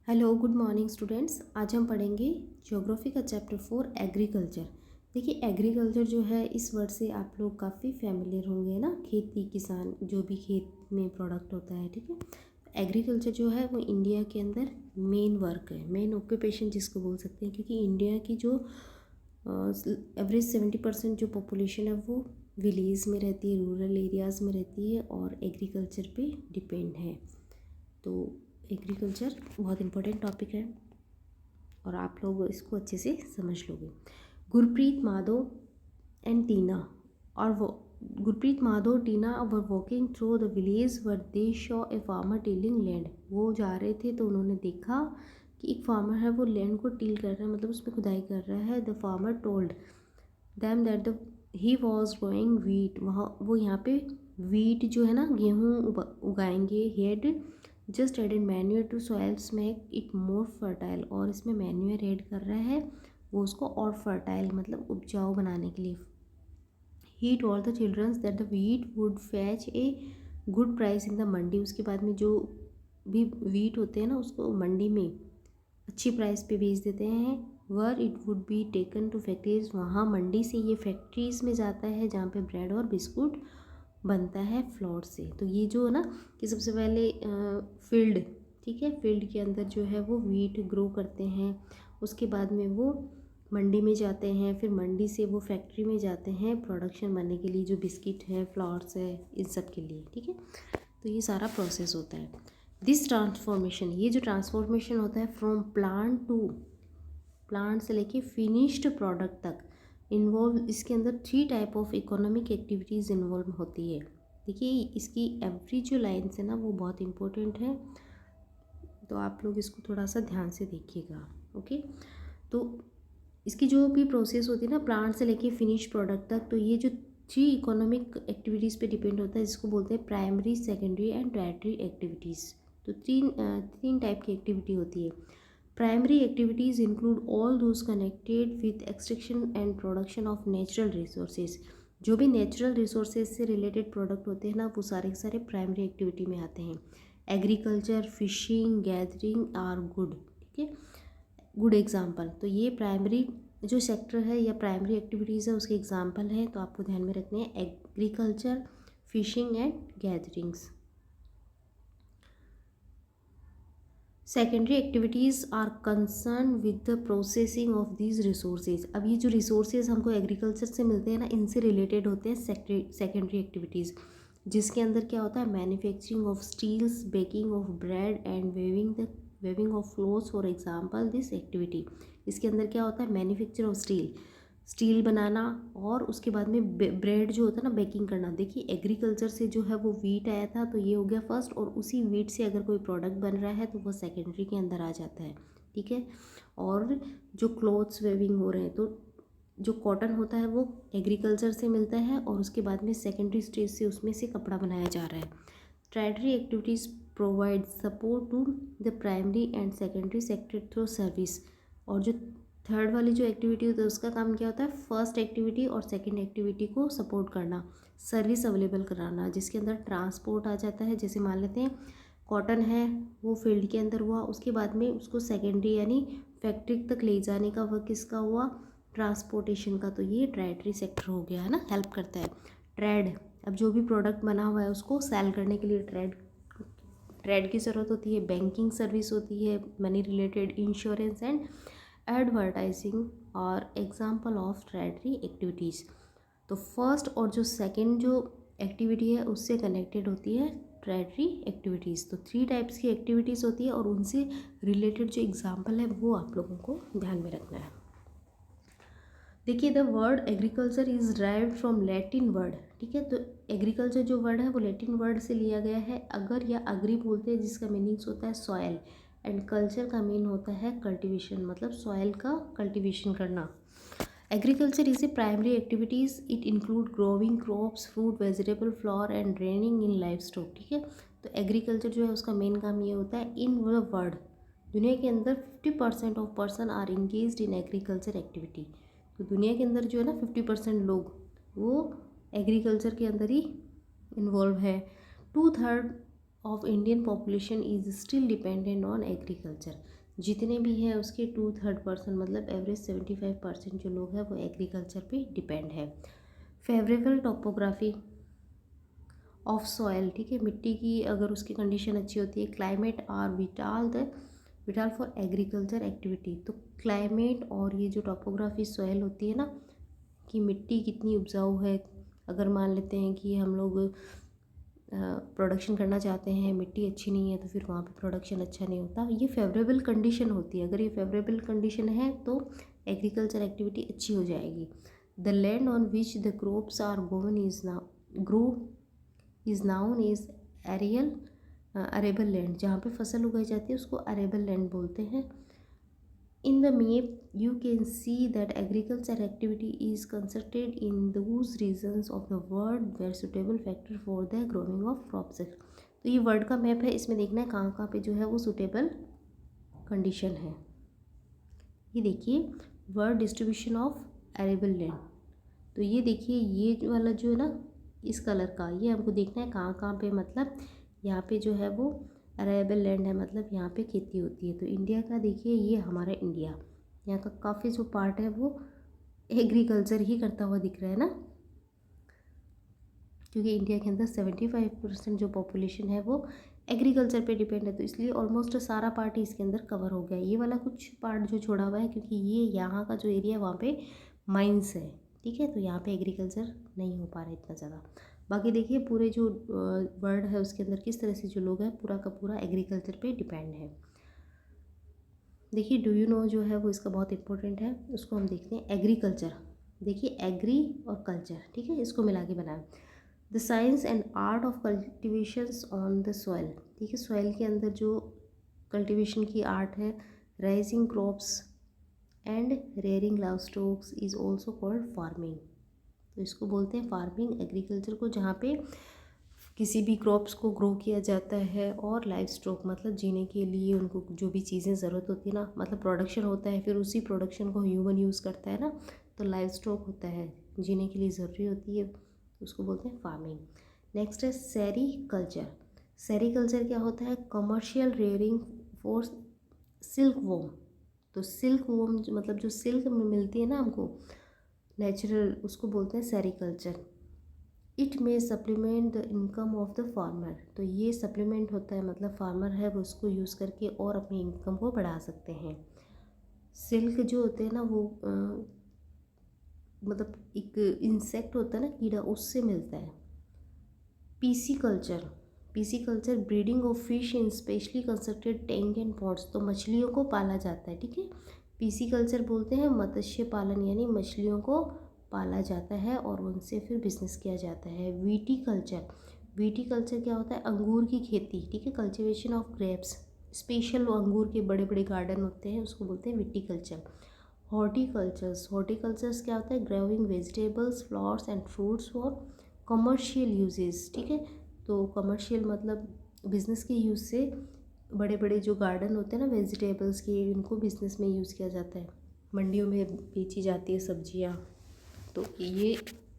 Hello good morning students. आज हम पढ़ेंगे ज्योग्राफी का चैप्टर 4 एग्रीकल्चर। देखिए एग्रीकल्चर जो है इस वर्ड से आप लोग काफ़ी फैमिलियर होंगे ना, खेती किसान जो भी खेत में प्रोडक्ट होता है, ठीक है। एग्रीकल्चर जो है वो इंडिया के अंदर मेन वर्क है, मेन ऑक्यूपेशन जिसको बोल सकते हैं, क्योंकि इंडिया की जो एवरेज 70% जो पॉपुलेशन है वो विलेज में रहती है, रूरल एरियाज़ में रहती है और एग्रीकल्चर पे डिपेंड है। तो एग्रीकल्चर बहुत इम्पोर्टेंट टॉपिक है और आप लोग इसको अच्छे से समझ लोगे। गुरप्रीत माधव एंड टीना और वो Gurpreet Madhav Tina were walking through the village where they saw a farmer tilling land. वो जा रहे थे तो उन्होंने देखा कि एक फार्मर है वो लैंड को टिल कर रहा है, मतलब उसमें खुदाई कर रहा है। The farmer told them that the he was growing wheat. वहाँ वो यहाँ पे वीट जो है ना, गेहूँ उगाएंगे। He'd just added manure to soils make it more fertile. और इसमें मैन्यूर ऐड कर रहा है वो उसको और फर्टाइल मतलब उपजाऊ बनाने के लिए। He told the childrens that the wheat would fetch a good price in the mandi. उसके बाद में जो भी वीट होते हैं ना उसको मंडी में अच्छी प्राइस पे बेच देते हैं। Where it would be taken to factories. वहाँ मंडी से ये फैक्ट्रीज़ में जाता है जहाँ पे ब्रेड और बिस्कुट बनता है फ्लोर से। तो ये जो है ना कि सबसे पहले फील्ड, ठीक है, फील्ड के अंदर जो है वो वीट ग्रो करते हैं, उसके बाद में वो मंडी में जाते हैं, फिर मंडी से वो फैक्ट्री में जाते हैं प्रोडक्शन बनने के लिए, जो बिस्किट है, फ्लावर्स है, इन सब के लिए, ठीक है। तो ये सारा प्रोसेस होता है। दिस ट्रांसफॉर्मेशन, ये जो ट्रांसफॉर्मेशन होता है फ्रॉम प्लांट टू प्लांट से लेके फिनिश्ड प्रोडक्ट तक इन्वॉल्व, इसके अंदर 3 type of economic activities involve होती है। देखिए इसकी एवरी जो लाइन्स है ना वो बहुत इंपॉर्टेंट है, तो आप लोग इसको थोड़ा सा ध्यान से देखिएगा, ओके। तो इसकी जो भी प्रोसेस होती है ना प्लांट से लेके फिनिश प्रोडक्ट तक, तो ये जो 3 इकोनॉमिक एक्टिविटीज़ पे डिपेंड होता है, जिसको बोलते हैं primary, secondary and tertiary activities. तो तीन टाइप की एक्टिविटी होती है। Primary activities include all those connected with extraction and production of natural resources. जो भी नेचुरल रिसोर्सेज से रिलेटेड प्रोडक्ट होते हैं ना वो सारे के सारे प्राइमरी एक्टिविटी में आते हैं। Agriculture, fishing, gathering are good, ठीक है, गुड एग्जाम्पल। तो ये प्राइमरी जो सेक्टर है या प्राइमरी एक्टिविटीज़ है उसके एग्जाम्पल है, तो आपको ध्यान में रखने हैं agriculture, fishing and gatherings. Secondary activities are concern with the processing of these resources. अब ये जो रिसोर्सेज हमको एग्रीकल्चर से मिलते हैं ना इनसे रिलेटेड होते हैं सेकेंडरी एक्टिविटीज़, जिसके अंदर क्या होता है manufacturing of steels, baking of bread and weaving of clothes for example this activity. इसके अंदर क्या होता है मैन्युफैक्चर ऑफ स्टील बनाना और उसके बाद में ब्रेड जो होता है ना बेकिंग करना। देखिए एग्रीकल्चर से जो है वो वीट आया था तो ये हो गया फर्स्ट, और उसी वीट से अगर कोई प्रोडक्ट बन रहा है तो वो सेकेंडरी के अंदर आ जाता है, ठीक है। और जो क्लोथ्स वेविंग हो रहे हैं तो जो कॉटन होता है वो एग्रीकल्चर से मिलता है और उसके बाद में सेकेंडरी स्टेज से उसमें से कपड़ा बनाया जा रहा है। Tertiary activities provide support to the primary and secondary sector through service. और जो थर्ड वाली जो एक्टिविटी होती है उसका काम क्या होता है फर्स्ट एक्टिविटी और सेकंड एक्टिविटी को सपोर्ट करना, सर्विस अवेलेबल कराना, जिसके अंदर ट्रांसपोर्ट आ जाता है। जैसे मान लेते हैं कॉटन है वो फील्ड के अंदर हुआ, उसके बाद में उसको सेकेंडरी यानी फैक्ट्री तक ले जाने का वर्क किसका हुआ ट्रांसपोर्टेशन का। तो ये टर्टियरी सेक्टर हो गया है ना, हेल्प करता है। ट्रेड, अब जो भी प्रोडक्ट बना हुआ है उसको सेल करने के लिए ट्रेड की ज़रूरत होती है। बैंकिंग सर्विस होती है, money related, insurance and advertising और एग्जाम्पल ऑफ टर्टियरी एक्टिविटीज़। तो फर्स्ट और जो सेकंड जो एक्टिविटी है उससे कनेक्टेड होती है टर्टियरी एक्टिविटीज़। तो 3 टाइप्स की एक्टिविटीज़ होती है और उनसे रिलेटेड जो एग्जाम्पल है वो आप लोगों को ध्यान में रखना है। देखिए the word agriculture is derived from Latin word, ठीक है। तो एग्रीकल्चर जो वर्ड है वो लैटिन वर्ड से लिया गया है, अगर या अग्री बोलते हैं, जिसका मीनिंग्स होता है सॉयल, एंड कल्चर का मीन होता है कल्टीवेशन, मतलब सॉयल का कल्टीवेशन करना। Agriculture is a primary activities, it include growing crops, fruit, vegetable, flower and raining in life stock, ठीक है। तो एग्रीकल्चर जो है उसका मेन काम ये होता है इन द वर्ल्ड, दुनिया के अंदर 50% of person are engaged in agriculture activity. तो दुनिया के अंदर जो है ना 50% लोग वो एग्रीकल्चर के अंदर ही इन्वॉल्व है। 2/3 of Indian population is still dependent on agriculture. जितने भी हैं उसके 2/3% मतलब एवरेज 75% जो लोग हैं वो एग्रीकल्चर पे डिपेंड है। फेवरेबल टोपोग्राफी ऑफ सॉयल, ठीक है, मिट्टी की अगर उसकी कंडीशन अच्छी होती है, climate are vital for agriculture activity. तो क्लाइमेट और ये जो टोपोग्राफी सॉयल होती है ना, कि मिट्टी कितनी उपजाऊ है, अगर मान लेते हैं कि हम लोग प्रोडक्शन करना चाहते हैं, मिट्टी अच्छी नहीं है तो फिर वहाँ पे प्रोडक्शन अच्छा नहीं होता, ये फेवरेबल कंडीशन होती है। अगर ये फेवरेबल कंडीशन है तो एग्रीकल्चर एक्टिविटी अच्छी हो जाएगी। The land on which the crops are grow is known is aerial arable land. जहाँ पे फसल उगाई जाती है उसको अरेबल लैंड बोलते हैं। In the map, you can see that agriculture activity is concentrated in those regions of the world where suitable factor for the growing of crops है। तो ये वर्ल्ड का मैप है, इसमें देखना है कहाँ कहाँ पे जो है वो सुटेबल कंडीशन है। ये देखिए world distribution of arable land. तो ये देखिए ये जो वाला जो है ना इस कलर का, ये हमको देखना है कहाँ कहाँ पे, मतलब यहाँ पे जो है वो अरेबल लैंड है, मतलब यहाँ पे खेती होती है। तो इंडिया का देखिए ये हमारा इंडिया, यहाँ का काफ़ी जो पार्ट है वो एग्रीकल्चर ही करता हुआ दिख रहा है ना, क्योंकि इंडिया के अंदर 75% जो पॉपुलेशन है वो एग्रीकल्चर पे डिपेंड है। तो इसलिए ऑलमोस्ट सारा पार्ट ही इसके अंदर कवर हो गया। ये वाला कुछ पार्ट जो छोड़ा हुआ है क्योंकि ये यहाँ का जो एरिया है वहाँ पे माइंस है, ठीक है, तो यहाँ पे एग्रीकल्चर नहीं हो पा रहा है इतना ज़्यादा। बाकी देखिए पूरे जो वर्ल्ड है उसके अंदर किस तरह से जो लोग हैं पूरा का पूरा एग्रीकल्चर पे डिपेंड है। देखिए डू यू नो जो है वो इसका बहुत इंपॉर्टेंट है, उसको हम देखते हैं। एग्रीकल्चर, देखिए एग्री और कल्चर, ठीक है, इसको मिला के बनाए। The science and art of cultivations on the soil, ठीक है, सॉइल के अंदर जो कल्टिवेशन की आर्ट है। Rising crops and rearing live stocks is also called farming. तो इसको बोलते हैं फार्मिंग, एग्रीकल्चर को, जहाँ पे किसी भी क्रॉप्स को ग्रो किया जाता है और लाइव स्टॉक मतलब जीने के लिए उनको जो भी चीज़ें ज़रूरत होती है ना, मतलब प्रोडक्शन होता है, फिर उसी प्रोडक्शन को ह्यूमन यूज़ करता है ना, तो लाइव स्टॉक होता है जीने के लिए ज़रूरी होती है, उसको बोलते हैं फार्मिंग। नेक्स्ट है सेरीकल्चर। सेरीकल्चर क्या होता है? Commercial rearing for silk worm. तो सिल्क वोम मतलब जो सिल्क में मिलती है ना हमको नेचुरल, उसको बोलते हैं सेरीकल्चर। इट में supplement the income of the farmer. तो ये सप्लीमेंट होता है, मतलब फार्मर है वो उसको यूज़ करके और अपनी इनकम को बढ़ा सकते हैं। सिल्क जो होते हैं ना वो मतलब एक इंसेक्ट होता है ना, कीड़ा, उससे मिलता है। PC culture breeding of fish in specially constructed tank and pots. तो मछलियों को पाला जाता है, ठीक है, पीसी कल्चर बोलते हैं मत्स्य पालन, यानी मछलियों को पाला जाता है और उनसे फिर बिजनेस किया जाता है। वीटी कल्चर क्या होता है? अंगूर की खेती, ठीक है, कल्टिवेशन ऑफ ग्रेप्स, स्पेशल अंगूर के बड़े बड़े गार्डन होते हैं उसको बोलते हैं विटीकल्चर। हॉर्टिकल्चर्स क्या होता है? Growing vegetables, flowers and fruits for commercial uses, ठीक है, तो कमर्शियल मतलब बिजनेस के यूज़ से बड़े बड़े जो गार्डन होते हैं ना वेजिटेबल्स के, उनको बिजनेस में यूज़ किया जाता है, मंडियों में बेची जाती है सब्जियां। तो ये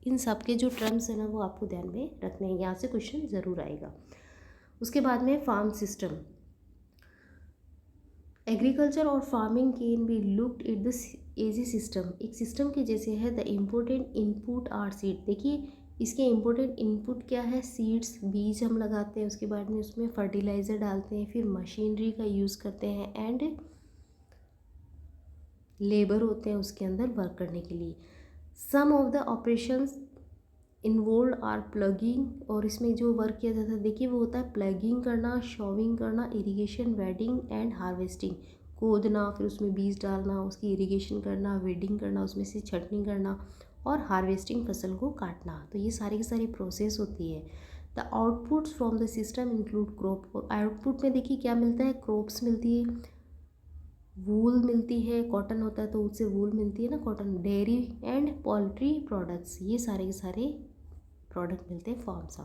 इन सब के जो टर्म्स हैं ना वो आपको ध्यान में रखने हैं, यहाँ से क्वेश्चन ज़रूर आएगा। उसके बाद में फार्म सिस्टम। एग्रीकल्चर और farming can be looked at the as a system, एक सिस्टम के जैसे है। The important input are seed. देखिए इसके इम्पोर्टेंट इनपुट क्या है? सीड्स, बीज हम लगाते हैं, उसके बाद में उसमें फर्टिलाइज़र डालते हैं, फिर मशीनरी का यूज़ करते हैं एंड लेबर होते हैं उसके अंदर वर्क करने के लिए। Some of the operations involve are ploughing, और इसमें जो वर्क किया जाता है देखिए वो होता है प्लगिंग करना, शॉविंग करना, इरिगेशन, वेडिंग एंड हार्वेस्टिंग, खोदना, फिर उसमें बीज डालना, उसकी इरिगेशन करना, वेडिंग करना, उसमें से छटनी करना और हार्वेस्टिंग, फसल को काटना। तो ये सारी की सारी प्रोसेस होती है। The outputs from the system include crop. और आउटपुट में देखिए क्या मिलता है? क्रॉप्स मिलती है, वूल मिलती है, कॉटन होता है तो उससे वूल मिलती है ना, cotton, dairy and poultry products, ये सारे के सारे प्रोडक्ट मिलते हैं फार्म से।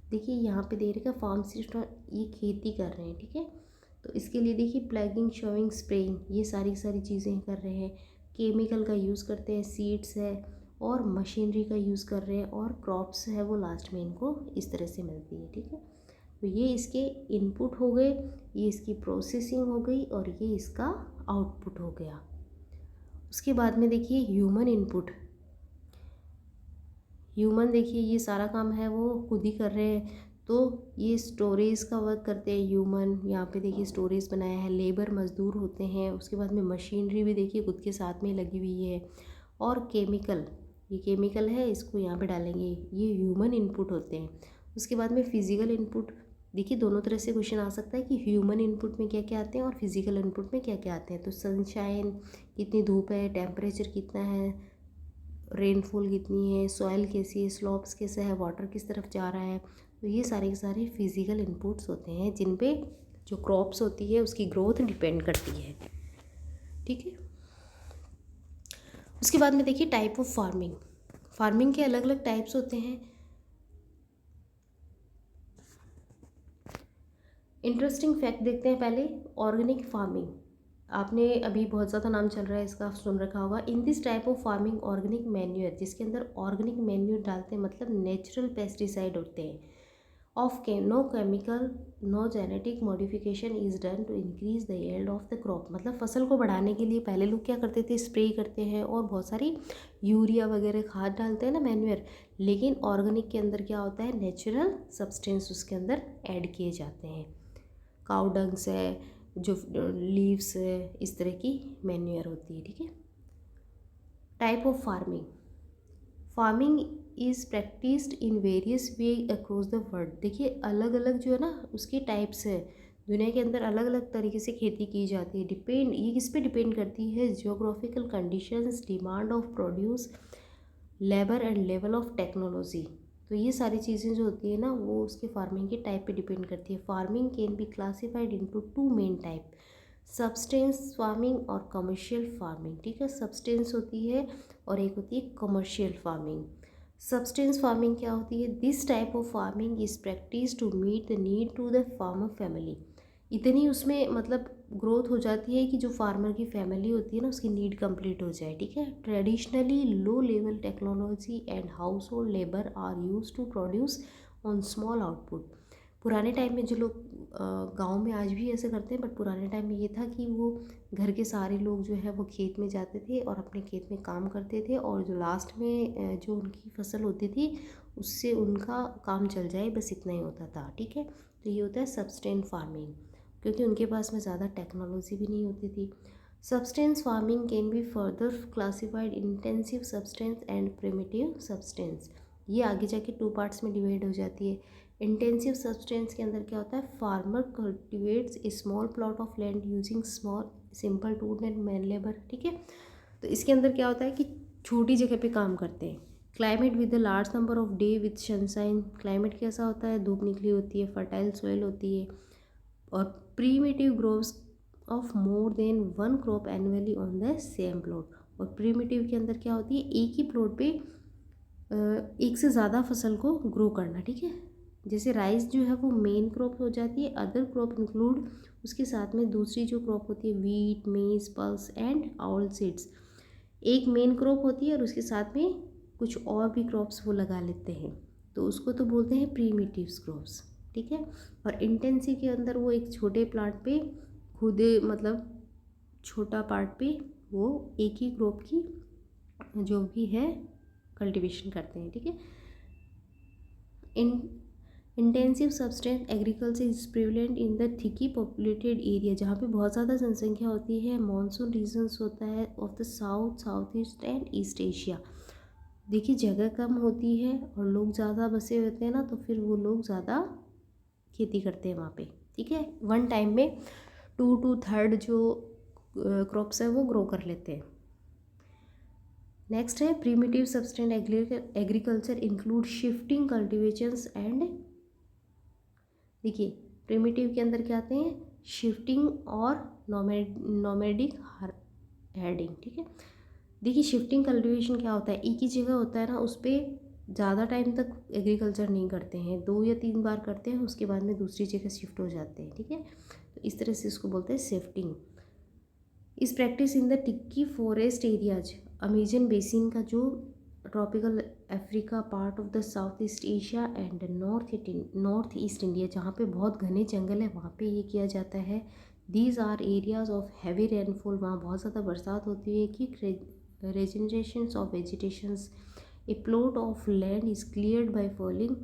देखिए यहाँ पे दे रखा फार्म सिस्टम, ये खेती कर रहे हैं, ठीक है, तो इसके लिए देखिए प्लगिंग, शोइंग, स्प्रेइंग, ये सारी चीज़ें कर रहे हैं। केमिकल का यूज़ करते हैं, सीड्स है और मशीनरी का यूज़ कर रहे हैं, और क्रॉप्स है वो लास्ट में इनको इस तरह से मिलती है, ठीक है। तो ये इसके इनपुट हो गए, ये इसकी प्रोसेसिंग हो गई और ये इसका आउटपुट हो गया। उसके बाद में देखिए ह्यूमन इनपुट। ह्यूमन देखिए ये सारा काम है वो खुद ही कर रहे हैं, तो ये स्टोरेज का वर्क करते हैं ह्यूमन। यहाँ पे देखिए स्टोरेज बनाया है, लेबर मजदूर होते हैं। उसके बाद में मशीनरी भी देखिए खुद के साथ में लगी हुई है। और केमिकल, ये केमिकल है, इसको यहाँ पे डालेंगे, ये ह्यूमन इनपुट होते हैं। उसके बाद में फिजिकल इनपुट। देखिए दोनों तरह से क्वेश्चन आ सकता है कि ह्यूमन इनपुट में क्या क्या आते हैं और फिजिकल इनपुट में क्या क्या आते हैं। तो सनशाइन, कितनी धूप है, टेम्परेचर कितना है, रेनफॉल कितनी है, सॉइल कैसी है, स्लोप्स कैसा है, वाटर किस तरफ जा रहा है। तो ये सारे के सारे फिजिकल इनपुट्स होते हैं जिन पे जो क्रॉप्स होती है उसकी ग्रोथ डिपेंड करती है। ठीक है। उसके बाद में देखिए टाइप ऑफ फार्मिंग। फार्मिंग के अलग अलग टाइप्स होते हैं। इंटरेस्टिंग फैक्ट देखते हैं पहले, ऑर्गेनिक फार्मिंग। आपने अभी बहुत ज़्यादा नाम चल रहा है इसका, सुन रखा होगा। इन this type of farming organic manure, जिसके अंदर ऑर्गेनिक मैन्यूर डालते हैं, मतलब नेचुरल पेस्टिसाइड होते हैं। Of no chemical no genetic modification is done to increase the yield of the crop. मतलब फसल को बढ़ाने के लिए पहले लोग क्या करते थे, स्प्रे करते हैं और बहुत सारी यूरिया वगैरह खाद डालते हैं ना, मैन्यूर। लेकिन ऑर्गेनिक के अंदर क्या होता है, नेचुरल सब्सटेंस उसके अंदर ऐड किए जाते हैं। काउ डंग्स है, जो लीव्स है, इस तरह की मैन्यूर होती है। ठीक है। Type of farming. Farming is practised in various way across the world. देखिए अलग अलग जो है ना उसके टाइप्स है, दुनिया के अंदर अलग अलग तरीके से खेती की जाती है। डिपेंड, ये किस पे डिपेंड करती है, geographical conditions, demand of produce, labour and level of technology. तो ये सारी चीज़ें जो होती है ना वो उसके फार्मिंग के टाइप पे डिपेंड करती है। Farming can be classified into two main type, substance farming और कमर्शियल फार्मिंग। ठीक है, सब्सटेंस होती है और एक होती है कमर्शियल फार्मिंग। सब्सटेंस फार्मिंग क्या होती है, this type of farming is practice to meet the need to the farmer family. इतनी उसमें मतलब ग्रोथ हो जाती है कि जो फार्मर की फैमिली होती है ना उसकी नीड कंप्लीट हो जाए। ठीक है। Traditionally low level technology and household labour are use to produce on small output. पुराने टाइम में जो लोग गांव में आज भी ऐसे करते हैं, बट पुराने टाइम में ये था कि वो घर के सारे लोग जो है वो खेत में जाते थे और अपने खेत में काम करते थे, और जो लास्ट में जो उनकी फसल होती थी उससे उनका काम चल जाए, बस इतना ही होता था। ठीक है। तो ये होता है सब्सटेंस फार्मिंग, क्योंकि उनके पास में ज़्यादा टेक्नोलॉजी भी नहीं होती थी। Substance farming can be further classified intensive substance and primitive substance. ये आगे जाके टू पार्ट्स में डिवाइड हो जाती है। इंटेंसिव सब्सटेंस के अंदर क्या होता है, farmer cultivates A small plot of land using small simple tool and man labour. ठीक है। तो इसके अंदर क्या होता है कि छोटी जगह पे काम करते हैं। Climate with the large number of day with sunshine. Climate कैसा होता है, धूप निकली होती है, फर्टाइल सॉइल होती है, और primitive groves of more than one crop annually on the same plot. और प्रीमिटिव के अंदर क्या होती है, एक ही प्लॉट पे एक से ज़्यादा फसल को ग्रो करना। ठीक है। जैसे राइस जो है वो मेन क्रॉप हो जाती है, अदर क्रॉप इंक्लूड उसके साथ में दूसरी जो क्रॉप होती है वीट, मेज, पल्स एंड ऑल सीड्स। एक मेन क्रॉप होती है और उसके साथ में कुछ और भी क्रॉप्स वो लगा लेते हैं, तो उसको तो बोलते हैं प्रीमिटिव क्रॉप्स। ठीक है। और इंटेंसिव के अंदर वो एक छोटे प्लांट पे खुद मतलब छोटा पार्ट पे वो एक ही क्रॉप की जो भी है कल्टीवेशन करते हैं। ठीक है। In intensive substance agriculture is prevalent in the thickly populated area, जहाँ पे बहुत ज़्यादा जनसंख्या होती है। मॉनसून रीजन्स होता है of the south, south east and east Asia. देखिए जगह कम होती है और लोग ज़्यादा बसे होते हैं ना, तो फिर वो लोग ज़्यादा खेती करते हैं वहाँ पे। ठीक है। वन टाइम में 2/3 जो क्रॉप्स है वो ग्रो कर लेते हैं। नेक्स्ट है primitive substance agriculture include shifting cultivations and. देखिए प्रिमिटिव के अंदर क्या आते हैं, शिफ्टिंग और नोमैडिक हेडिंग। ठीक है। देखिए शिफ्टिंग कल्टीवेशन क्या होता है, एक ही जगह होता है ना, उस पर ज़्यादा टाइम तक एग्रीकल्चर नहीं करते हैं, 2 या 3 बार करते हैं, उसके बाद में दूसरी जगह शिफ्ट हो जाते हैं। ठीक है। तो इस तरह से इसको बोलते हैं शिफ्टिंग। इस practice in the tikki forest areas, Amazon basin का जो tropical Africa, part of the south east Asia and north east India, जहाँ पे बहुत घने जंगल है वहाँ पे ये किया जाता है। These are areas of heavy rainfall, वहाँ बहुत ज़्यादा बरसात होती है। कि regeneration of vegetations, a plot of land is cleared by felling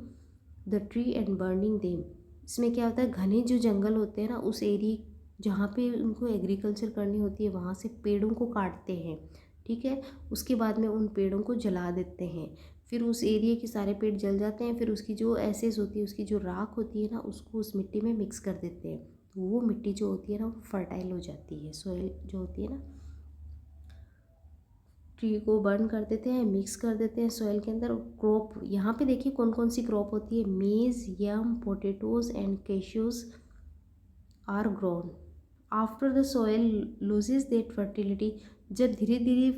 the tree and burning them। इसमें क्या होता है, घने जो जंगल होते हैं ना, उस एरिया जहाँ पे उनको एग्रीकल्चर करनी होती है वहाँ से पेड़ों को काटते हैं, ठीक है। उसके बाद में उन पेड़ों को जला देते हैं, फिर उस एरिया के सारे पेड़ जल जाते हैं, फिर उसकी जो एसेस होती है, उसकी जो राख होती है ना, उसको उस मिट्टी में मिक्स कर देते हैं। तो वो मिट्टी जो होती है ना, वो फर्टाइल हो जाती है। सॉइल जो होती है ना, ट्री को बर्न कर देते हैं, मिक्स कर देते हैं सॉइल के अंदर। क्रॉप यहाँ पे देखिए कौन कौन सी क्रॉप होती है, maize, yam, potatoes and cashews are grown. After the soil loses that fertility, जब धीरे धीरे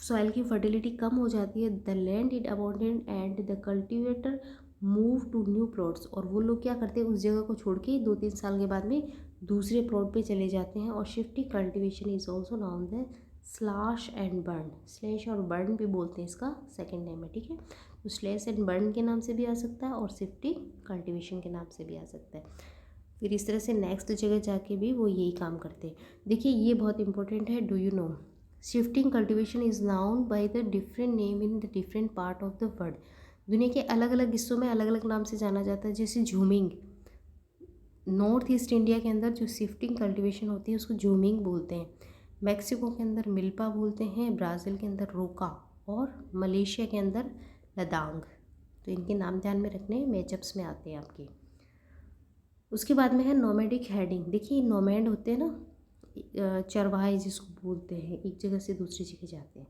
सॉइल की फर्टिलिटी कम हो जाती है, the land it abundant and the cultivator move to new plots. और वो लोग क्या करते हैं, उस जगह को छोड़ के 2-3 साल के बाद में दूसरे प्लॉट पे चले जाते हैं। और shifting cultivation is also noun the slash and burn, slash और बर्न भी बोलते हैं, इसका सेकेंड नेम है, ठीक है। तो स्लैश एंड बर्न के नाम से भी आ सकता है और शिफ्टिंग कल्टिवेशन के नाम से भी आ सकता है। फिर इस तरह से नेक्स्ट जगह जाके भी वो यही काम करते हैं। देखिए ये बहुत इंपॉर्टेंट है, do you know shifting cultivation is noun by the different name in the different part of the world. दुनिया के अलग अलग हिस्सों में अलग अलग नाम से जाना जाता है। जैसे झूमिंग, नॉर्थ ईस्ट इंडिया के अंदर जो शिफ्टिंग कल्टिवेशन होती है उसको झूमिंग बोलते हैं। मैक्सिको के अंदर मिल्पा बोलते हैं, ब्राज़ील के अंदर रोका और मलेशिया के अंदर लदांग। तो इनके नाम ध्यान में रखने, मैचअप्स में आते हैं आपके। उसके बाद में है नोमैडिक हेडिंग। देखिए नोमैड होते हैं ना, चरवाहे जिसको बोलते हैं, एक जगह से दूसरी जगह जाते हैं।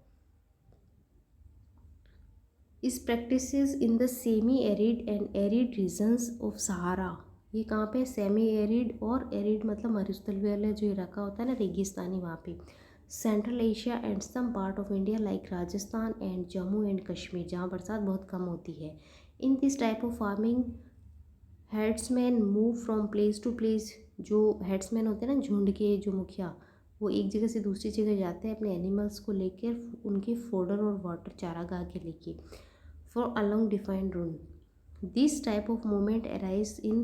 Is practices in the semi arid and arid regions of Sahara. ये कहाँ पे, सेमी एरिड और एरिड मतलब मरुस्थल वाला जो इलाका होता है ना, रेगिस्तानी, वहाँ पे। Central Asia and some part of India like Rajasthan and Jammu and Kashmir, जहाँ बरसात बहुत कम होती है। In this type of farming herdsman move from place to place. जो हेड्समैन होते हैं ना, झुंड के जो मुखिया, वो एक जगह से दूसरी जगह जाते हैं अपने एनिमल्स को लेकर, उनके फोडर और वाटर चारागाह के लेके, for along defined route. This type of movement arise in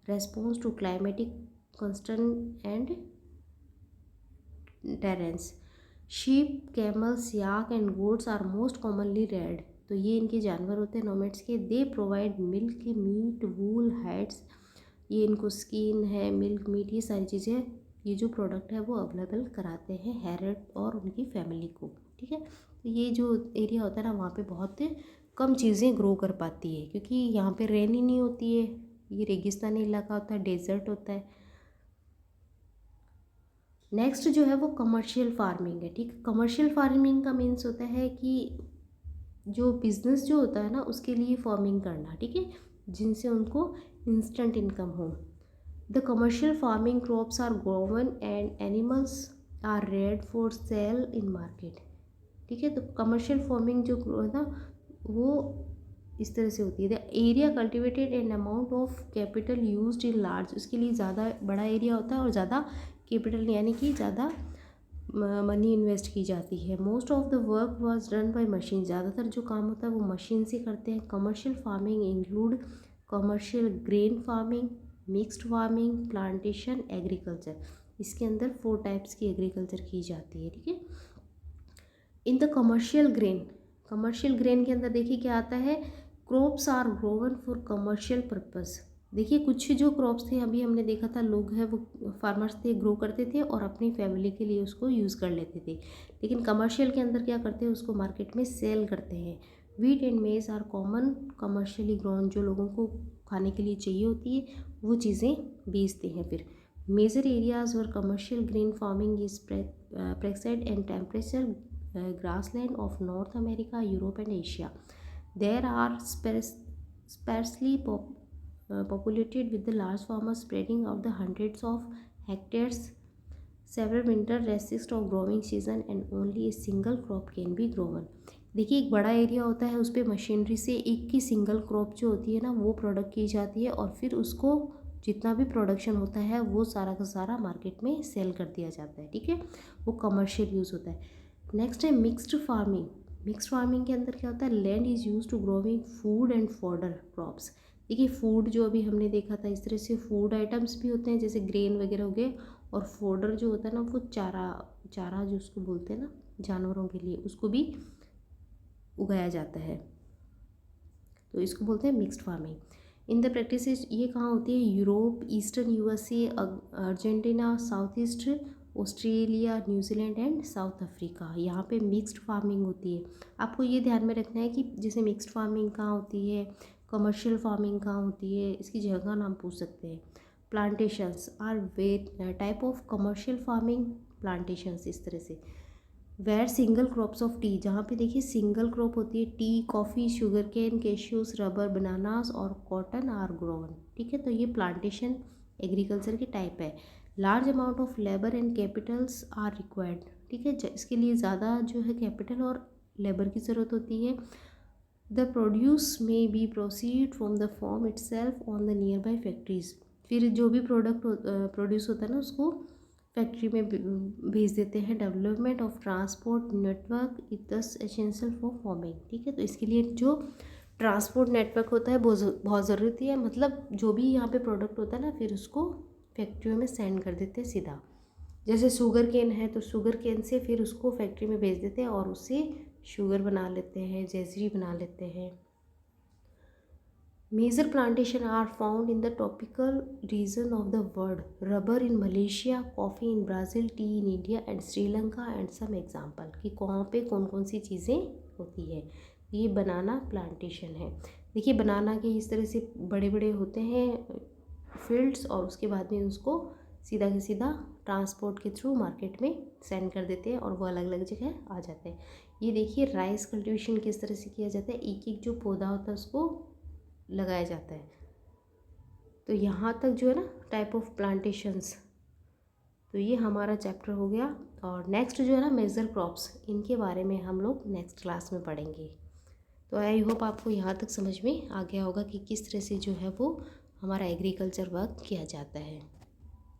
response to climatic constant and terrains. Sheep, camels, yak and goats are most commonly reared. तो ये इनके जानवर होते हैं नोमैड्स के। They provide milk, meat, wool, hides. ये इनको skin है, मिल्क, मीट, ये सारी चीज़ें, ये जो प्रोडक्ट है वो अवेलेबल कराते हैं हैरेट और उनकी फैमिली को, ठीक है। तो ये जो एरिया होता है ना, वहाँ पे बहुत कम चीज़ें ग्रो कर पाती है, क्योंकि यहाँ पे रेन ही नहीं होती है। ये रेगिस्तानी इलाका होता है, डेजर्ट होता है। नेक्स्ट जो है वो कमर्शियल फार्मिंग है, ठीक है। कमर्शियल फार्मिंग का मीन्स होता है कि जो बिजनेस जो होता है ना, उसके लिए फार्मिंग करना, ठीक है, जिनसे उनको इंस्टेंट इनकम हो। The commercial farming crops are grown and animals are reared for sale in market, ठीक है। तो कमर्शियल फार्मिंग जो है ना, वो इस तरह से होती है। The area cultivated and amount of capital used in large, उसके लिए ज़्यादा बड़ा एरिया होता है और ज़्यादा कैपिटल यानी कि ज़्यादा मनी इन्वेस्ट की जाती है। Most of the work was done by machine, ज़्यादातर जो काम होता है वो मशीन से करते हैं। Commercial farming include commercial grain farming, mixed farming, plantation, agriculture. इसके अंदर 4 टाइप्स की एग्रीकल्चर की जाती है, ठीक है। इन द कमर्शियल ग्रेन के अंदर देखिए क्या आता है, crops are grown for commercial purpose. देखिए कुछ जो क्रॉप्स थे, अभी हमने देखा था, लोग हैं वो फार्मर्स थे, ग्रो करते थे और अपनी फैमिली के लिए उसको यूज़ कर लेते थे। लेकिन कमर्शियल के अंदर क्या करते हैं, उसको मार्केट में सेल करते हैं। Wheat and maize are common commercially grown, जो लोगों को खाने के लिए चाहिए होती है वो चीज़ें बेचते हैं। फिर मेजर एरियाज और commercial grain farming is practised and temperature grassland of North America, Europe and Asia. There are sparsely populated with the large farmers spreading out the hundreds of hectares. Several winter resist of growing season and only a single crop can be grown. देखिए एक बड़ा area होता है, उस पर machinery से एक की सिंगल क्रॉप जो होती है ना, वो प्रोडक्ट की जाती है और फिर उसको जितना भी प्रोडक्शन होता है वो सारा का सारा मार्केट में सेल कर दिया जाता है, ठीक है। वो कमर्शियल यूज़ होता है। नेक्स्ट है मिक्स्ड फार्मिंग। मिक्स्ड फार्मिंग के अंदर क्या होता है, land is use to growing food and fodder crops. देखिए फूड जो अभी हमने देखा था, इस तरह से फूड आइटम्स भी होते हैं जैसे ग्रेन वगैरह हो गए, और फॉडर जो होता है ना वो चारा, चारा जो उसको बोलते हैं ना जानवरों के लिए, उसको भी उगाया जाता है, तो इसको बोलते हैं mixed farming. In the practice ये कहाँ होती है, Europe, eastern USA, Argentina, south east Australia, New Zealand and south Africa, यहाँ पे मिक्स्ड फार्मिंग होती है। आपको ये ध्यान में रखना है कि जैसे मिक्स्ड फार्मिंग कहाँ होती है, कमर्शियल फार्मिंग कहाँ होती है, इसकी जगह का नाम पूछ सकते हैं। Plantations are way type of commercial farming, plantations इस तरह से। Where single crops of tea, जहाँ पे देखिए सिंगल क्रॉप होती है, tea, coffee, sugar cane, cashews, rubber, bananas और कॉटन आर ग्रोन। ठीक है, तो ये प्लांटेशन एग्रीकल्चर की टाइप है। Large amount of labour and capitals are required. ठीक है, इसके लिए ज़्यादा जो है कैपिटल और लेबर की ज़रूरत होती है। द प्रोड्यूस में be proceed from the form it self on the near by factories. फिर जो भी प्रोडक्ट प्रोड्यूस होता है ना उसको फैक्ट्री में भेज देते हैं। Development of transport network is दस एसेंशियल फॉर फार्मिंग। ठीक है, तो इसके लिए जो ट्रांसपोर्ट नेटवर्क होता है बहुत ज़रूरती है। मतलब जो भी यहाँ पे प्रोडक्ट होता है ना फिर उसको फैक्ट्रियों में सेंड कर देते हैं सीधा। जैसे शुगर केन है तो शुगर केन से फिर उसको फैक्ट्री में भेज देते हैं और उससे शुगर बना लेते हैं, जैजरी बना लेते हैं। Major plantation are found in the tropical region of the world. Rubber in Malaysia, coffee in Brazil, tea in India and Sri Lanka and some example कि कहाँ पे कौन कौन सी चीज़ें होती है। ये बनाना प्लांटेशन है। देखिए बनाना के इस तरह से बड़े बड़े होते हैं फील्ड्स, और उसके बाद में उसको सीधा के सीधा ट्रांसपोर्ट के थ्रू मार्केट में सेंड कर देते हैं और वो अलग अलग जगह आ जाते हैं। ये देखिए राइस कल्टीवेशन किस तरह से किया जाता है, एक एक जो पौधा होता है उसको लगाया जाता है। तो यहाँ तक जो है ना टाइप ऑफ प्लांटेशंस, तो ये हमारा चैप्टर हो गया। और नेक्स्ट जो है ना मेजर क्रॉप्स, इनके बारे में हम लोग नेक्स्ट क्लास में पढ़ेंगे। तो आई होप आपको यहाँ तक समझ में आ गया होगा कि किस तरह से जो है वो हमारा एग्रीकल्चर वर्क किया जाता है।